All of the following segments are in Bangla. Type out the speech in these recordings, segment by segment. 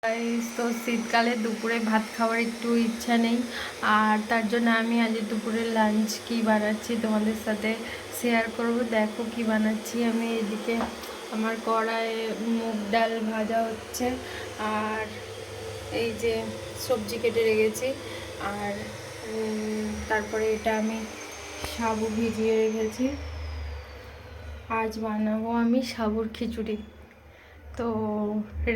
তো শীতকালে দুপুরে ভাত খাওয়ার একটু ইচ্ছা নেই, আর তার জন্য আমি আজ দুপুরে লাঞ্চ কি বানাচ্ছি তোমাদের সাথে শেয়ার করব। দেখো কি বানাচ্ছি আমি। এদিকে আমার কড়াইয়ে মুগ ডাল ভাজা হচ্ছে, আর এই যে সবজি কেটে রেখেছি, আর তারপরে এটা আমি সাবু ভিজিয়ে রেখেছি। আজ বানাবো আমি সাবুর খিচুড়ি। তো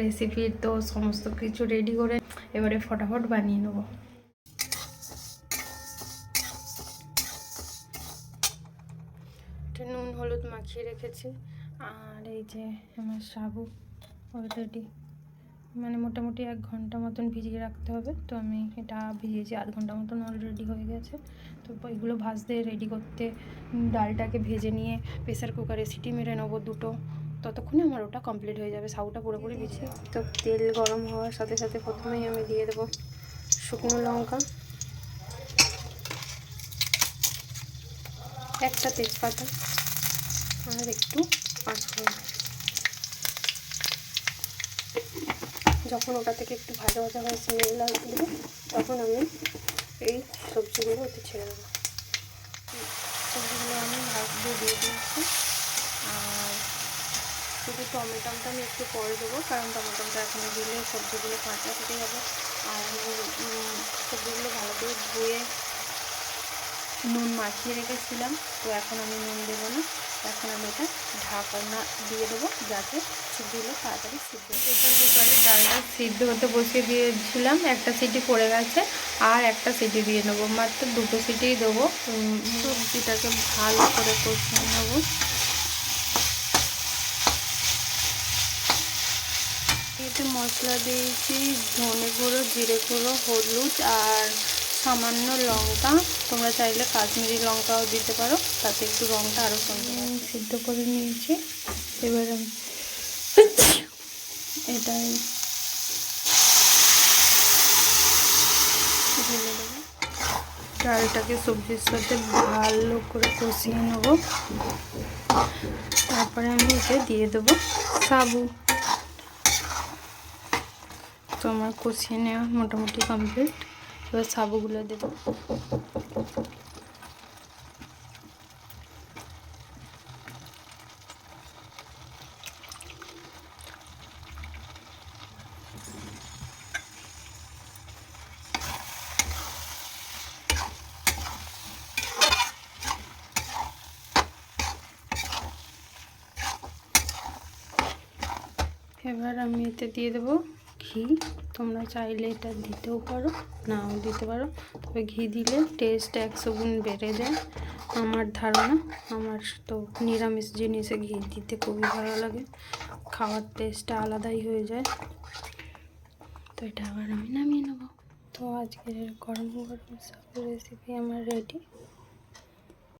রেসিপির তো সমস্ত কিছু রেডি করে এবারে ফটাফট বানিয়ে নেব। নুন হলুদ মাখিয়ে রেখেছি, আর এই যে আমার সাবু অলরেডি মানে মোটামুটি 1 ঘন্টা মতন ভিজিয়ে রাখতে হবে। তো আমি এটা ভিজিয়েছি 1/2 ঘন্টা মতন, অলরেডি হয়ে গেছে। তো এগুলো ভাজতে রেডি করতে ডালটাকে ভেজে নিয়ে প্রেসার কুকারে সিটি মেরে নেবো 2টো। ততক্ষণে আমার ওটা কমপ্লিট হয়ে যাবে, সাউটা পুরোপুরি ভিজে। তো তেল গরম হওয়ার সাথে সাথে প্রথমেই আমি দিয়ে দেবো শুকনো লঙ্কা, একটা তেজপাতা, আর একটু পাঁচফোড়ন। যখন ওটা থেকে একটু ভাজা ভাজা হয়ে স্মেল আসবে, তখন আমি এই সবজিগুলো ওতে ছেড়ে দেবো। সবজিগুলো আমি ভাজতে দিয়ে দিয়েছি, আর শুধু টমেটোটা আমি একটু পরে দেবো, কারণ টমেটোটা এখনো দিলে সবজিগুলো কাঁচা থেকে যাবে। আর আমি সবজিগুলো ভালো করে ধুয়ে নুন মাখিয়ে রেখেছিলাম, তো এখন আমি নুন দেবো না। এখন আমি এটা ঢাকনা দিয়ে দেবো, যাতে সবজিগুলো তাড়াতাড়ি সিদ্ধ হয়। প্রেসার কুকারে ডালটা সিদ্ধ হতে বসিয়ে দিয়েছিলাম, একটা সিটি পড়ে গেছে, আর একটা সিটি দিয়ে নেবো, মাত্র 2টো সিটিই দেবো। সবজিটাকে ভালো করে কষিয়ে নেবো। এতে মশলা দিয়েছি ধনে গুঁড়ো, জিরে গুঁড়ো, হলুদ আর সামান্য লঙ্কা। তোমরা চাইলে কাশ্মীরি লঙ্কাও দিতে পারো, তাতে একটু রঙটা আরও সুন্দর। সিদ্ধ করে নিয়েছি, এবার আমি এটাই ঢেলে দেবো। ডালটাকে সবজির সাথে ভালো করে কষিয়ে নেব। তারপরে আমি এতে দিয়ে দেবো সাবু। তো আমার কষিয়ে নেওয়া মোটামুটি কমপ্লিট। এবার সাবুগুলো দেবো। এবার আমি এতে দিয়ে দেবো ঘি। তোমরা চাইলে এটা দিতেও পারো, নাও দিতে পারো, তবে ঘি দিলে টেস্ট 100 গুণ বেড়ে যায় আমার ধারণা। আমার তো নিরামিষ জিনিসে ঘি দিতে খুবই ভালো লাগে, খাওয়ার টেস্টটা আলাদাই হয়ে যায়। তো এটা আবার আমি নামিয়ে নেবো। তো আজকের গরম গরম সাবু রেসিপি আমার রেডি।